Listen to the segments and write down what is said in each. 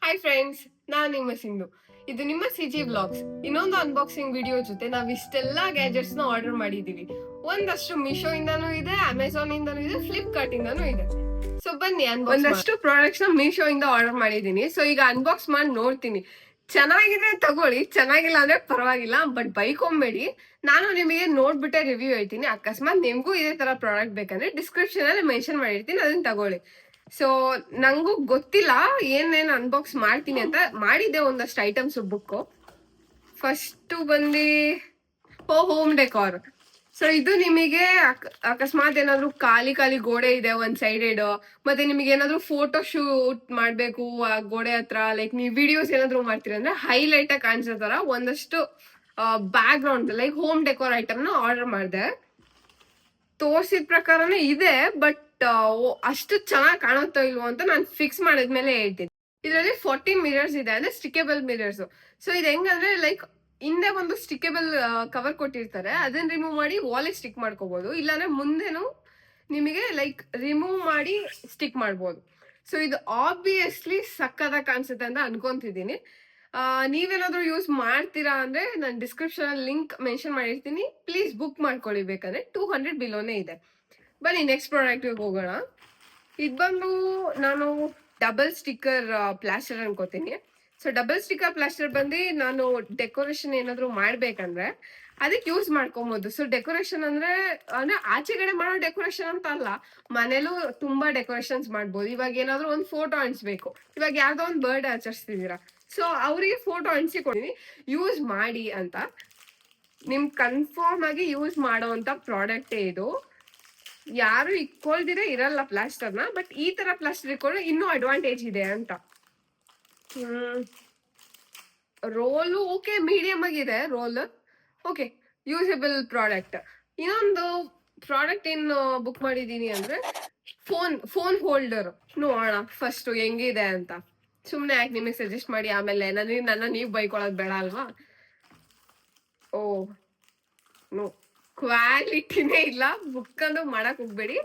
Hi friends, ನಾನು ನಿಮ್ಮ ಸಿಂಧು. ಇದು ನಿಮ್ಮ ಸಿಜಿ ವ್ಲಾಗ್ಸ್. ಇನ್ನೊಂದು ಅನ್ಬಾಕ್ಸಿಂಗ್ ವಿಡಿಯೋ ಜೊತೆ ನಾವ್ ಇಷ್ಟೆಲ್ಲ ಗ್ಯಾಜೆಟ್ಸ್ ನ ಆರ್ಡರ್ ಮಾಡಿದೀವಿ. ಒಂದಷ್ಟು ಮೀಶೋ ಇಂದಾನು ಇದೆ, ಅಮೆಝಾನ್ ಇಂದಾನು ಇದೆ, ಫ್ಲಿಪ್ಕಾರ್ಟ್ ಇಂದಾನು ಇದೆ. ಸೊ ಬನ್ನಿ, ಒಂದಷ್ಟು ಪ್ರಾಡಕ್ಟ್ಸ್ ನ ಮೀಶೋ ಇಂದ ಆರ್ಡರ್ ಮಾಡಿದೀನಿ. ಸೊ ಈಗ ಅನ್ಬಾಕ್ಸ್ ಮಾಡಿ ನೋಡ್ತೀನಿ. ಚೆನ್ನಾಗಿದ್ರೆ ತಗೊಳ್ಳಿ, ಚೆನ್ನಾಗಿಲ್ಲ ಅಂದ್ರೆ ಪರವಾಗಿಲ್ಲ, ಬಟ್ ಬೈಕೊಂಬೇಡಿ. ನಾನು ನಿಮಗೆ ನೋಡ್ಬಿಟ್ಟೆ ರಿವ್ಯೂ ಹೇಳ್ತೀನಿ. ಅಕಸ್ಮಾತ್ ನಿಮ್ಗೂ ಇದೇ ತರ ಪ್ರಾಡಕ್ಟ್ ಬೇಕಂದ್ರೆ ಡಿಸ್ಕ್ರಿಪ್ಷನ್ ಅಲ್ಲಿ ಮೆನ್ಷನ್ ಮಾಡಿರ್ತೀನಿ, ಅದನ್ನ ತಗೊಳ್ಳಿ. ಸೊ ನಂಗೂ ಗೊತ್ತಿಲ್ಲ ಏನೇನ್ ಅನ್ಬಾಕ್ಸ್ ಮಾಡ್ತೀನಿ ಅಂತ. ಮಾಡಿದ್ದೆ ಒಂದಷ್ಟು ಐಟಮ್ಸ್ ಬುಕ್. ಫಸ್ಟ್ ಬಂದು ಹೋಮ್ ಡೆಕೋರ್. ಸೊ ಇದು ನಿಮಗೆ ಅಕಸ್ಮಾತ್ ಏನಾದ್ರು ಖಾಲಿ ಗೋಡೆ ಇದೆ ಒಂದ್ ಸೈಡೆಡ್, ಮತ್ತೆ ನಿಮಗೆ ಏನಾದ್ರು ಫೋಟೋ ಶೂಟ್ ಮಾಡ್ಬೇಕು ಆ ಗೋಡೆ ಹತ್ರ, ಲೈಕ್ ನೀವು ವಿಡಿಯೋಸ್ ಏನಾದ್ರು ಮಾಡ್ತೀರಿ ಅಂದ್ರೆ ಹೈಲೈಟ್ ಆಗಿ ಕಾಣಿಸೋ ತರ ಒಂದಷ್ಟು back ground like home decor item ನ ಆರ್ಡರ್ ಮಾಡಿದೆ. ತೋರ್ಸಿದ ಪ್ರಕಾರನೇ ಇದೆ, ಬಟ್ ಅಷ್ಟು ಚೆನ್ನಾಗಿ ಕಾಣುತ್ತೋ ಇಲ್ವೋ ಅಂತ ನಾನು ಫಿಕ್ಸ್ ಮಾಡಿದ್ಮೇಲೆ ಹೇಳ್ತೀನಿ. ಇದರಲ್ಲಿ 14 ಮಿರರ್ಸ್ ಇದೆ, ಅಂದ್ರೆ ಸ್ಟಿಕೇಬಲ್ ಮಿರರ್ಸ್. ಸೊ ಇದು ಹೆಂಗಂದ್ರೆ ಲೈಕ್ ಹಿಂದೆ ಒಂದು ಸ್ಟಿಕೇಬಲ್ ಕವರ್ ಕೊಟ್ಟಿರ್ತಾರೆ, ಅದನ್ನ ರಿಮೂವ್ ಮಾಡಿ ವಾಲಿಗೆ ಸ್ಟಿಕ್ ಮಾಡ್ಕೋಬಹುದು. ಇಲ್ಲಾಂದ್ರೆ ಮುಂದೆನು ನಿಮಗೆ ಲೈಕ್ ರಿಮೂವ್ ಮಾಡಿ ಸ್ಟಿಕ್ ಮಾಡ್ಬೋದು. ಸೊ ಇದು ಆಬ್ವಿಯಸ್ಲಿ ಸಕ್ಕತ್ತಾಗಿ ಕಾಣಿಸುತ್ತೆ ಅಂತ ಅನ್ಕೊಂತಿದ್ದೀನಿ. ನೀವೇನಾದ್ರೂ ಯೂಸ್ ಮಾಡ್ತೀರಾ ಅಂದ್ರೆ ನಾನು ಡಿಸ್ಕ್ರಿಪ್ಷನ್ ಅಲ್ಲಿ ಲಿಂಕ್ ಮೆನ್ಷನ್ ಮಾಡಿರ್ತೀನಿ, ಪ್ಲೀಸ್ ಬುಕ್ ಮಾಡ್ಕೊಳ್ಳಿ. ಬೇಕಂದ್ರೆ 200 ಬಿಲೋನೇ ಇದೆ. ಬನ್ನಿ ನೆಕ್ಸ್ಟ್ ಪ್ರಾಡಕ್ಟ್ ಹೋಗೋಣ. ಇದು ಬಂದು ನಾನು ಡಬಲ್ ಸ್ಟಿಕ್ಕರ್ ಪ್ಲಾಸ್ಟರ್ ಅನ್ಕೋತೀನಿ. ಸೊ ಡಬಲ್ ಸ್ಟಿಕ್ಕರ್ ಪ್ಲಾಸ್ಟರ್ ಬಂದು ನಾನು ಡೆಕೋರೇಷನ್ ಏನಾದ್ರು ಮಾಡ್ಬೇಕಂದ್ರೆ ಅದಕ್ಕೆ ಯೂಸ್ ಮಾಡ್ಕೊಬಹುದು. ಸೊ ಡೆಕೋರೇಷನ್ ಅಂದ್ರೆ ಆಚೆಗಡೆ ಮಾಡೋ ಡೆಕೋರೇಷನ್ ಅಂತ ಅಲ್ಲ, ಮನೇಲೂ ತುಂಬಾ ಡೆಕೋರೇಷನ್ಸ್ ಮಾಡ್ಬೋದು. ಇವಾಗ ಏನಾದ್ರು ಒಂದು ಫೋಟೋ ಅನ್ಸ್ಬೇಕು, ಇವಾಗ ಯಾವ್ದೋ ಒಂದು ಬರ್ಡ್ ಆಚರಿಸ್ತಿದ್ದೀರಾ, ಸೊ ಅವರಿಗೆ ಫೋಟೋ ಅನ್ಸಿ ಕೊಡ್ತೀನಿ, ಯೂಸ್ ಮಾಡಿ ಅಂತ. ನಿಮ್ ಕನ್ಫರ್ಮ್ ಆಗಿ ಯೂಸ್ ಮಾಡೋ ಅಂತ ಪ್ರಾಡಕ್ಟೇ ಇದು. ಯಾರು ಇಕ್ಕೊಳ್ದಿರ ಇರಲ್ಲ ಪ್ಲಾಸ್ಟರ್ನ, ಬಟ್ ಈ ತರ ಪ್ಲಾಸ್ಟರ್ ಇಕ್ಕೊಂಡ್ರೆ ಇನ್ನೂ ಅಡ್ವಾಂಟೇಜ್ ಇದೆ ಅಂತ. ರೋಲು ಓಕೆ, ಮೀಡಿಯಂ ಆಗಿದೆ ರೋಲ್. Okay, usable product. ಇನ್ನೊಂದು ಪ್ರಾಡಕ್ಟ್ ಏನು ಬುಕ್ ಮಾಡಿದೀನಿ ಅಂದ್ರೆ ಫೋನ್ ಹೋಲ್ಡರ್. ನೋಡೋಣ ಫಸ್ಟ್ ಹೆಂಗಿದೆ ಅಂತ. ಸುಮ್ನೆ ಯಾಕೆ ನಿಮಗೆ ಸಜೆಸ್ಟ್ ಮಾಡಿ ಆಮೇಲೆ ನನ್ನ ನೀವು ಬೈಕೊಳ್ಳೋದು ಬೇಡ ಅಲ್ವಾ. ಓ ನೋ, ಕ್ವಾಲಿಟಿನೇ ಇಲ್ಲ. ಬುಕ್ ಅಂದು ಮಾಡಕ್ ಹೋಗ್ಬೇಡಿ,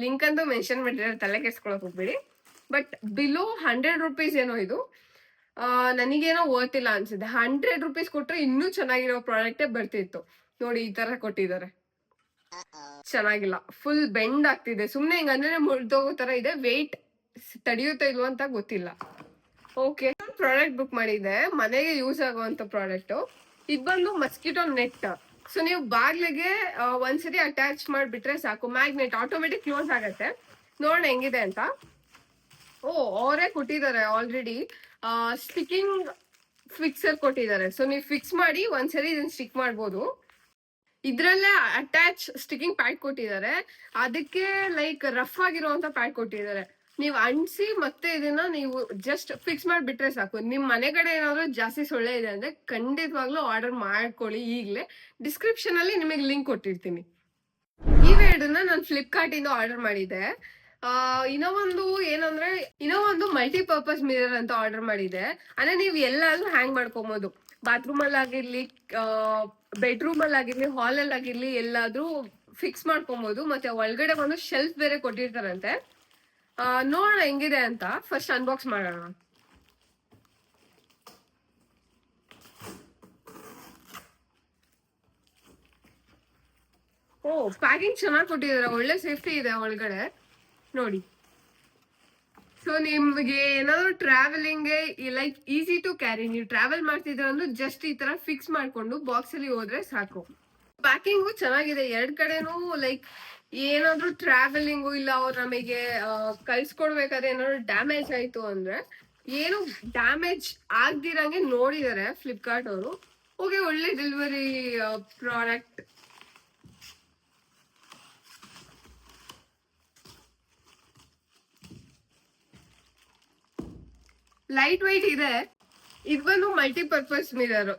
ಲಿಂಕ್ ಅಂದು ಮೆನ್ಷನ್ ಮಾಡಿದ್ರೆ ತಲೆ ಕೆಡ್ಸ್ಕೊಳಕ್ ಹೋಗ್ಬೇಡಿ. ಬಟ್ ಬಿಲೋ 100 ರುಪೀಸ್ ಏನೋ ಇದು. ನನಗೇನೋ ಓದ್ತಿಲ್ಲ ಅನ್ಸಿದೆ. 100 ರುಪೀಸ್ ಕೊಟ್ರೆ ಇನ್ನೂ ಚೆನ್ನಾಗಿರೋ ಪ್ರಾಡಕ್ಟೇ ಬರ್ತಿತ್ತು. ನೋಡಿ ಈ ತರ ಕೊಟ್ಟಿದ್ದಾರೆ, ಚೆನ್ನಾಗಿಲ್ಲ. ಫುಲ್ ಬೆಂಡ್ ಆಗ್ತಿದೆ, ಸುಮ್ನೆ ಹಿಂಗಂದ್ರೆ ಮುರಿದೋಗೋ ತರ ಇದೆ. ವೆಯ್ಟ್ ತಡೆಯುತ್ತಾ ಇಲ್ವ ಅಂತ ಗೊತ್ತಿಲ್ಲ. ಓಕೆ, ಪ್ರಾಡಕ್ಟ್ ಬುಕ್ ಮಾಡಿದೆ, ಮನೆಗೆ ಯೂಸ್ ಆಗುವಂತ ಪ್ರಾಡಕ್ಟ್. ಇದು ಬಂದು ಮಸ್ಕಿಟೋ ನೆಟ್. ಸೊ ನೀವು ಬಾಗ್ಲಿಗೆ ಒಂದ್ಸರಿ ಅಟ್ಯಾಚ್ ಮಾಡಿಬಿಟ್ರೆ ಸಾಕು, ಮ್ಯಾಗ್ನೆಟ್ ಆಟೋಮೆಟಿಕ್ ಕ್ಲೋಸ್ ಆಗತ್ತೆ. ನೋಡೋಣ ಹೆಂಗಿದೆ ಅಂತ. ಓ, ಅವರೇ ಕೊಟ್ಟಿದ್ದಾರೆ ಆಲ್ರೆಡಿ ಸ್ಟಿಕ್ಕಿಂಗ್ ಫಿಕ್ಸರ್ ಕೊಟ್ಟಿದ್ದಾರೆ. ಸೊ ನೀವು ಫಿಕ್ಸ್ ಮಾಡಿ ಒಂದ್ಸರಿ ಇದನ್ನ ಸ್ಟಿಕ್ ಮಾಡ್ಬೋದು. ಇದ್ರಲ್ಲೇ ಅಟ್ಯಾಚ್ ಸ್ಟಿಕ್ಕಿಂಗ್ ಪ್ಯಾಡ್ ಕೊಟ್ಟಿದ್ದಾರೆ, ಅದಕ್ಕೆ ಲೈಕ್ ರಫ್ ಆಗಿರುವಂತ ಪ್ಯಾಡ್ ಕೊಟ್ಟಿದ್ದಾರೆ. ನೀವು ಅಂಟಿಸಿ ಮತ್ತೆ ಇದನ್ನ ನೀವು ಜಸ್ಟ್ ಫಿಕ್ಸ್ ಮಾಡಿಬಿಟ್ರೆ ಸಾಕು. ನಿಮ್ ಮನೆ ಕಡೆ ಏನಾದ್ರು ಜಾಸ್ತಿ ಸೊಳ್ಳೆ ಇದೆ ಅಂದ್ರೆ ಖಂಡಿತವಾಗ್ಲೂ ಆರ್ಡರ್ ಮಾಡ್ಕೊಳ್ಳಿ ಈಗಲೇ. ಡಿಸ್ಕ್ರಿಪ್ಷನ್ ಅಲ್ಲಿ ನಿಮಗೆ ಲಿಂಕ್ ಕೊಟ್ಟಿರ್ತೀನಿ. ಇವೆರಡನ್ನ ನಾನು ಫ್ಲಿಪ್ಕಾರ್ಟ್ ಇಂದ ಆರ್ಡರ್ ಮಾಡಿದ್ದೆ. ಇನ್ನೂ ಒಂದು ಮಲ್ಟಿಪರ್ಪಸ್ ಮಿರರ್ ಅಂತ ಆರ್ಡರ್ ಮಾಡಿದೆ. ಅಂದ್ರೆ ನೀವು ಎಲ್ಲಾದ್ರೂ ಹ್ಯಾಂಗ್ ಮಾಡ್ಕೊಬಹುದು, ಬಾತ್ರೂಮ್ ಅಲ್ಲಿ ಆಗಿರ್ಲಿ, ಬೆಡ್ರೂಮ್ ಅಲ್ಲಿ ಆಗಿರ್ಲಿ, ಹಾಲ್ ಅಲ್ಲಿ ಆಗಿರ್ಲಿ, ಎಲ್ಲಾದ್ರೂ ಫಿಕ್ಸ್ ಮಾಡ್ಕೊಬಹುದು. ಮತ್ತೆ ಒಳಗಡೆ ಒಂದು ಶೆಲ್ಫ್ ಬೇರೆ ಕೊಟ್ಟಿರ್ತಾರಂತೆ. ನೋಡೋಣ ಹೆಂಗಿದೆ ಅಂತ. ಫಸ್ಟ್ ಅನ್ಬಾಕ್ಸ್ ಮಾಡೋಣ. ಓ, ಪ್ಯಾಕಿಂಗ್ ಚೆನ್ನಾಗಿ ಕೊಟ್ಟಿದ್ದಾರೆ, ಒಳ್ಳೆ ಸೇಫ್ಟಿ ಇದೆ ಒಳಗಡೆ ನೋಡಿ. ಸೊ ನಿಮ್ಗೆ ಏನಾದ್ರು travelling like easy to carry, ನೀವು ಟ್ರಾವೆಲ್ ಮಾಡ್ತಿದ್ರೆ ಅಂದ್ರೆ ಜಸ್ಟ್ ಈ ತರ ಫಿಕ್ಸ್ ಮಾಡ್ಕೊಂಡು ಬಾಕ್ಸ್ ಅಲ್ಲಿ ಹೋದ್ರೆ ಸಾಕು. ಪ್ಯಾಕಿಂಗು ಚೆನ್ನಾಗಿದೆ ಎರಡ್ ಕಡೆನೂ. ಲೈಕ್ ಏನಾದ್ರು ಟ್ರಾವೆಲಿಂಗು ಇಲ್ಲ ಅವ್ರು ನಮಗೆ ಕಳ್ಸ್ಕೊಡ್ಬೇಕಾದ್ರೆ ಏನಾದ್ರು ಡ್ಯಾಮೇಜ್ ಆಯ್ತು ಅಂದ್ರೆ ಏನು ಡ್ಯಾಮೇಜ್ ಆಗ್ದಿರಂಗೆ ನೋಡಿದಾರೆ ಫ್ಲಿಪ್ಕಾರ್ಟ್ ಅವರು. ಓಕೆ, ಒಳ್ಳೆ ಡೆಲಿವರಿ ಪ್ರಾಡಕ್ಟ್. ಲೈಟ್ ವೈಟ್ ಇದೆ. ಇದು ಬಂದು ಮಲ್ಟಿಪರ್ಪಸ್ ಮಿರರ್,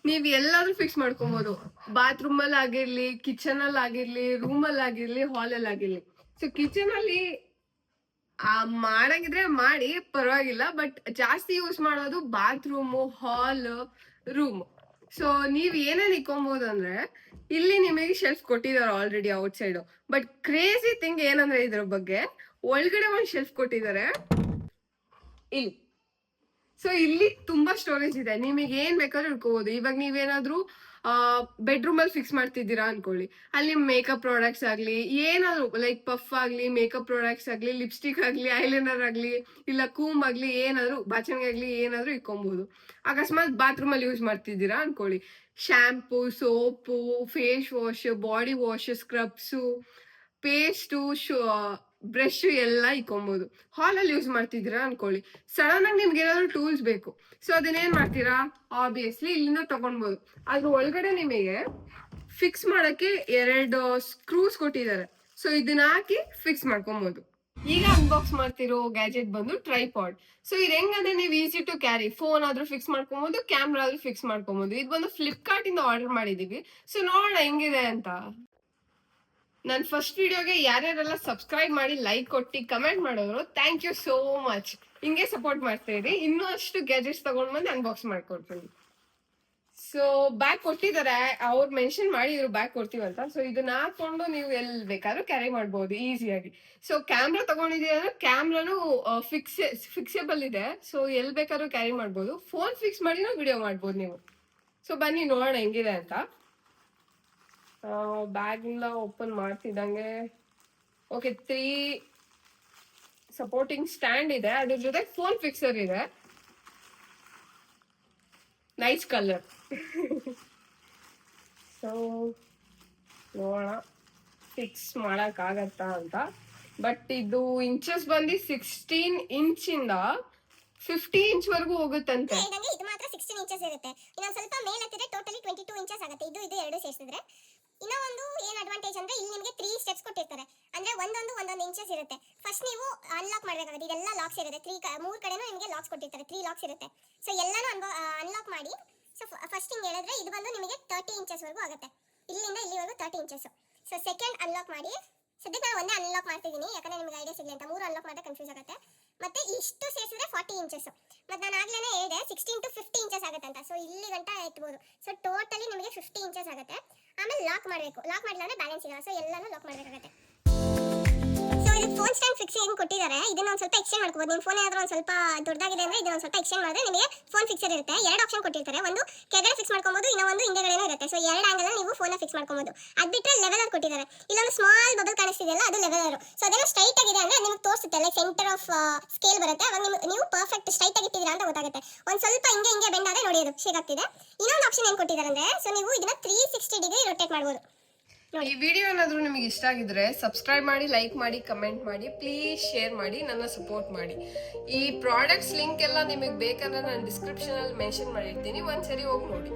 ನೀವ್ ಎಲ್ಲಾದ್ರೂ ಫಿಕ್ಸ್ ಮಾಡ್ಕೊಬಹುದು. ಬಾತ್ರೂಮ್ ಅಲ್ಲಿ ಆಗಿರ್ಲಿ, ಕಿಚನ್ ಅಲ್ಲಿ ಆಗಿರ್ಲಿ, ರೂಮ್ ಅಲ್ಲಿ ಆಗಿರ್ಲಿ, ಹಾಲ್ ಅಲ್ಲಿ ಆಗಿರ್ಲಿ. ಸೊ ಕಿಚನ್ ಅಲ್ಲಿ ಮಾಡಂಗಿದ್ರೆ ಮಾಡಿ ಪರವಾಗಿಲ್ಲ, ಬಟ್ ಜಾಸ್ತಿ ಯೂಸ್ ಮಾಡೋದು ಬಾತ್ರೂಮ್, ಹಾಲ್, ರೂಮ್. ಸೊ ನೀವ್ ಏನೇನ್ ಇಕ್ಕೊಬಹುದು ಅಂದ್ರೆ ಇಲ್ಲಿ ನಿಮಗೆ ಶೆಲ್ಫ್ ಕೊಟ್ಟಿದ್ದಾರೆ already out side. But crazy thing ಏನಂದ್ರೆ ಇದ್ರ ಬಗ್ಗೆ ಒಳಗಡೆ ಒಂದ್ ಶೆಲ್ಫ್ ಕೊಟ್ಟಿದ್ದಾರೆ ಇಲ್ಲಿ. ಸೊ ಇಲ್ಲಿ ತುಂಬಾ ಸ್ಟೋರೇಜ್ ಇದೆ, ನಿಮಗೆ ಏನ್ ಬೇಕಾದ್ರೂ ಇಟ್ಕೋಬಹುದು. ಇವಾಗ ನೀವೇನಾದ್ರೂ ಬೆಡ್ರೂಮ್ ಅಲ್ಲಿ ಫಿಕ್ಸ್ ಮಾಡ್ತಿದ್ದೀರಾ ಅನ್ಕೊಳ್ಳಿ, ಅಲ್ಲಿ ಮೇಕಪ್ ಪ್ರಾಡಕ್ಟ್ಸ್ ಆಗ್ಲಿ ಏನಾದ್ರು ಲೈಕ್ ಪಫ್ ಆಗ್ಲಿ, ಮೇಕಪ್ ಪ್ರಾಡಕ್ಟ್ಸ್ ಆಗ್ಲಿ, ಲಿಪ್ಸ್ಟಿಕ್ ಆಗ್ಲಿ, ಐಲೈನರ್ ಆಗ್ಲಿ, ಇಲ್ಲ ಕೂಮ್ ಆಗ್ಲಿ, ಏನಾದ್ರು ಬಾಚಣಿಗೆ ಆಗ್ಲಿ ಏನಾದ್ರು ಇಟ್ಕೊಬಹುದು. ಅಕಸ್ಮಾತ್ ಬಾತ್ರೂಮ್ ಅಲ್ಲಿ ಯೂಸ್ ಮಾಡ್ತಿದ್ದೀರಾ ಅನ್ಕೊಳ್ಳಿ, shampoo, soap, face wash, body wash, scrubs, paste, brush ಎಲ್ಲ ಇಕ್ಕೊಬಹುದು. ಹಾಲಲ್ಲಿ ಯೂಸ್ ಮಾಡ್ತಿದ್ದೀರಾ ಅನ್ಕೊಳ್ಳಿ, ಸಡನ್ ಆಗಿ ನಿಮ್ಗೆ ಏನಾದ್ರು ಟೂಲ್ಸ್ ಬೇಕು, ಸೊ ಅದನ್ನೇನ್ ಮಾಡ್ತೀರಾ, ಆಬ್ವಿಯಸ್ಲಿ ಇಲ್ಲಿಂದ ತಗೊಳ್ಬಹುದು. ಅದ್ರ ಒಳಗಡೆ ನಿಮಗೆ ಫಿಕ್ಸ್ ಮಾಡಕ್ಕೆ 2 ಸ್ಕ್ರೂಸ್ ಕೊಟ್ಟಿದ್ದಾರೆ, ಸೊ ಇದನ್ನ ಹಾಕಿ ಫಿಕ್ಸ್ ಮಾಡ್ಕೊಬಹುದು. ಈಗ ಅನ್ಬಾಕ್ಸ್ ಮಾಡ್ತಿರೋ ಗ್ಯಾಜೆಟ್ ಬಂದು ಟ್ರೈಪಾಡ್. ಸೊ ಇದು ಹೆಂಗಂದ್ರೆ ನೀವು ಈಸಿ ಟು ಕ್ಯಾರಿ, ಫೋನ್ ಆದ್ರೂ ಫಿಕ್ಸ್ ಮಾಡ್ಕೊಬಹುದು, ಕ್ಯಾಮ್ರಾ ಆದ್ರೂ ಫಿಕ್ಸ್ ಮಾಡ್ಕೊಬಹುದು. ಇದು ಬಂದು ಫ್ಲಿಪ್ಕಾರ್ಟ್ ಇಂದ ಆರ್ಡರ್ ಮಾಡಿದೀವಿ. ಸೊ ನೋಡೋಣ ಹೆಂಗಿದೆ ಅಂತ. ನನ್ನ ಫಸ್ಟ್ ವಿಡಿಯೋಗೆ ಯಾರ್ಯಾರೆಲ್ಲ ಸಬ್ಸ್ಕ್ರೈಬ್ ಮಾಡಿ, ಲೈಕ್ ಕೊಟ್ಟು, ಕಮೆಂಟ್ ಮಾಡೋರು, ಥ್ಯಾಂಕ್ ಯು ಸೋ ಮಚ್. ಹಿಂಗೆ ಸಪೋರ್ಟ್ ಮಾಡ್ತಾ ಇರಿ. ಇನ್ನೂ ಅಷ್ಟು ಗ್ಯಾಜೆಟ್ಸ್ ತಗೊಂಡ್ ಬಂದು ಅನ್ಬಾಕ್ಸ್ ಮಾಡ್ಕೊಡ್ತೀನಿ. ಸೊ ಬ್ಯಾಗ್ ಕೊಟ್ಟಿದ್ದಾರೆ, ಅವ್ರು ಮೆನ್ಷನ್ ಮಾಡಿದ್ರು ಬ್ಯಾಗ್ ಕೊಡ್ತೀವಂತ. ಸೊ ಇದನ್ನ ಹಾಕೊಂಡು ನೀವು ಎಲ್ಲಿ ಬೇಕಾದ್ರೂ ಕ್ಯಾರಿ ಮಾಡ್ಬೋದು ಈಸಿಯಾಗಿ. ಸೊ ಕ್ಯಾಮ್ರಾ ತಗೊಂಡಿದ್ದೀರ ಅಂದ್ರೆ ಕ್ಯಾಮ್ರಾನು ಫಿಕ್ಸೇಬಲ್ ಇದೆ, ಸೊ ಎಲ್ಲಿ ಬೇಕಾದ್ರೂ ಕ್ಯಾರಿ ಮಾಡ್ಬೋದು. ಫೋನ್ ಫಿಕ್ಸ್ ಮಾಡಿನೂ ವಿಡಿಯೋ ಮಾಡ್ಬೋದು ನೀವು. ಸೊ ಬನ್ನಿ ನೋಡೋಣ ಹೆಂಗಿದೆ ಅಂತ. ಬ್ಯಾಗ್ ಇಂದ ಓಪನ್ ಮಾಡ್ತಿದ್ದಂಗೆ ಓಕೆ, 3 ಸಪೋರ್ಟಿಂಗ್ ಸ್ಟ್ಯಾಂಡ್ ಇದೆ, ಅದ್ರ ಜೊತೆ ಫೋನ್ ಫಿಕ್ಸರ್ ಇದೆ. Nice colour. ಸೊ ನೋಡೋಣ ಫಿಕ್ಸ್ ಮಾಡಕ್ ಆಗತ್ತಾ ಅಂತ. ಬಟ್ ಇದು ಇಂಚಸ್ ಬಂದು 16 ಇಂಚಿಂದ 50 ಇಂಚ್ ವರೆಗೂ ಹೋಗುತ್ತಂತೆ. ಇದು ಮಾತ್ರ 16 ಇಂಚಸ್ ಇರುತ್ತೆ. ಇನ್ನೊಂದು ಸ್ವಲ್ಪ ಮೇಲೆ ಎತ್ತಿದ್ರೆ ಟೋಟಲಿ 22 ಇಂಚಸ್ ಆಗುತ್ತೆ. ಇದು ಎರಡು ಸೇರಿಸಿದ್ರೆ ಇನ್ನೂ ಒಂದು ಏನ್ ಅಡ್ವಾಂಟೇಜ್ ಅಂದ್ರೆ ಇಲ್ಲಿ ನಿಮಗೆ 3 ಸ್ಟೆಪ್ಸ್ ಕೊಟ್ಟಿರ್ತಾರೆ. ಅಂದ್ರೆ ಒಂದೊಂದು ಇಂಚಸ್ ಇರುತ್ತೆ. ಫಸ್ಟ್ ನೀವು ಅನ್ಲಾಕ್ ಮಾಡಬೇಕಾಗುತ್ತೆ. ಇದೆಲ್ಲ ಲಾಕ್ಸ್ ಇರುತ್ತೆ. 3 ಕಡೆನೂ ನಿಮಗೆ ಲಾಕ್ಸ್ ಕೊಟ್ಟಿರ್ತಾರೆ. 3 ಲಾಕ್ಸ್ ಇರುತ್ತೆ. ಸೊ ಎಲ್ಲಾನು ಅನ್ಲಾಕ್ ಮಾಡಿ. ಸೊ ಫಸ್ಟ್ ಹಿಂಗೆ ಹೇಳಿದ್ರೆ ಇದು ಬಂದು ನಿಮಗೆ 30 ಇಂಚಸ್ ವರೆಗೂ ಆಗುತ್ತೆ. ಇಲ್ಲಿಂದ ಇಲ್ಲಿವರೆಗೂ 30 ಇಂಚಸ್. ಸೊ ಸೆಕೆಂಡ್ ಅನ್ಲಾಕ್ ಮಾಡಿ. ಸದ್ಯಕ್ಕೆ ನಾನು ಒಂದೇ ಅನ್ಲಾಕ್ ಮಾಡ್ತಿದ್ದೀನಿ, ಯಾಕಂದ್ರೆ ನಿಮಗೆ ಐಡಿಯಾ ಸಿಗಲಿ ಅಂತ. 3 ಅನ್ಲಾಕ್ ಮಾಡಿದ್ರೆ ಕನ್ಫ್ಯೂಸ್ ಆಗುತ್ತೆ. ಮತ್ತೆ ಇಷ್ಟು ಸೇರಿಸಿದ್ರೆ 40 ಇಂಚಸ್. ಮತ್ತೆ ನಾನು ಆಗ್ಲೇ ಹೇಳಿದೆ 16 to 50 ಇಂಚಸ್ ಆಗುತ್ತೆ ಅಂತ. ಸೊ ಇಲ್ಲಿ ಗಂಟ ಎತ್ತಬಹುದು. ಸೊ ಟೋಟಲಿ ನಿಮಗೆ 50 ಇಂಚಸ್ ಆಗುತ್ತೆ. ಆಮೇಲೆ ಲಾಕ್ ಮಾಡಬೇಕು. ಲಾಕ್ ಮಾಡಿಲ್ಲ ಅಂದ್ರೆ ಬ್ಯಾಲೆನ್ಸ್ ಇರಲ್ಲ. ಸೊ ಎಲ್ಲಾನು ಲಾಕ್ ಮಾಡಬೇಕಾಗುತ್ತೆ. ಸೊ ಇದು ಫೋನ್ ಸ್ಟ್ಯಾಂಡ್ ಫಿಕ್ಸ್ ಏನು ಕೊಟ್ಟಿದ್ದಾರೆ, ಇದನ್ನ ಒಂದು ಸ್ವಲ್ಪ ಎಕ್ಸ್ಟೆಂಡ್ ಮಾಡ್ಕೋಬಹುದು. ನಿಮ್ಮ ಫೋನ್ ಏನಾದರೂ ಒಂದು ಸ್ವಲ್ಪ ದೊಡ್ಡದಾಗಿದೆ ಅಂದ್ರೆ ಇದನ್ನ ಒಂದು ಸ್ವಲ್ಪ ಎಕ್ಸ್ಟೆಂಡ್ ಮಾಡಿದ್ರೆ ನಿಮಗೆ ಫೋನ್ ಫಿಕ್ಸರ್ ಇರುತ್ತೆ. 2 ಆಪ್ಷನ್ ಕೊಟ್ಟಿರ್ತಾರೆ. ಒಂದು ಕೆಳಗಡೆ ಫಿಕ್ಸ್ ಮಾಡ್ಕೊಬಹುದು, ಇನ್ನೂ ಒಂದು ಹಿಂದೆಗಡೆನೂ ಇರುತ್ತೆ. ಸೊ 2 ಆಂಗಲ್ ಅಲ್ಲಿ ನೀವು ಫೋನ್ ಫಿಕ್ಸ್ ಮಾಡ್ಕೊಬಹುದು. ಅದು ಬಿಟ್ಟರೆ ಲೆವೆಲರ್ ಕೊಟ್ಟಿದ್ದಾರೆ. ಇಲ್ಲೊಂದು ಸ್ಮಾಲ್ ಬಬಲ್ ಕಾಣಿಸ್ತಿದೆಯಲ್ಲ, ಅದು ಲೆವೆಲರ್. ಸೊ ಅದೆಲ್ಲ ಸ್ಟ್ರೈಟ್ ಆಗಿದೆ ಅಂದ್ರೆ ನಿಮಗೆ ತೋರಿಸುತ್ತೆ, ಲೈಕ್ ಸೆಂಟರ್ ಆಫ್ ಸ್ಕೇಲ್ ಬರುತ್ತೆ. ಅವಾಗ ನೀವು ಪರ್ಫೆಕ್ಟ್ ಸ್ಟ್ರೈಟ್ ಆಗಿ ಇಟ್ಟಿದ್ದೀರಾ ಅಂತ ಗೊತ್ತಾಗುತ್ತೆ. ಒಂದು ಸ್ವಲ್ಪ ಹಿಂಗೆ ಬೆಂಡ್ ಆದ್ರೆ ನೋಡಿ ಅದು ಶೇಕ್ ಆಗ್ತಿದೆ. ಇನ್ನೊಂದು ಆಪ್ಷನ್ ಏನು ಕೊಟ್ಟಿದ್ದಾರೆ ಅಂದ್ರೆ, ಸೊ ನೀವು ಇದನ್ನ 360 ಡಿಗ್ರಿ ರೊಟೇಟ್ ಮಾಡಬಹುದು. ಈ ವಿಡಿಯೋ ಏನಾದರೂ ನಿಮಗೆ ಇಷ್ಟ ಆಗಿದ್ರೆ ಸಬ್ಸ್ಕ್ರೈಬ್ ಮಾಡಿ, ಲೈಕ್ ಮಾಡಿ, ಕಮೆಂಟ್ ಮಾಡಿ, ಪ್ಲೀಸ್ ಶೇರ್ ಮಾಡಿ, ನನ್ನ ಸಪೋರ್ಟ್ ಮಾಡಿ. ಈ ಪ್ರಾಡಕ್ಟ್ಸ್ ಲಿಂಕ್ ಎಲ್ಲ ನಿಮಗೆ ಬೇಕಂದ್ರೆ ನಾನು ಡಿಸ್ಕ್ರಿಪ್ಷನಲ್ಲಿ ಮೆನ್ಷನ್ ಮಾಡಿರ್ತೀನಿ, ಒಂದ್ಸರಿ ಹೋಗಿ ನೋಡಿ.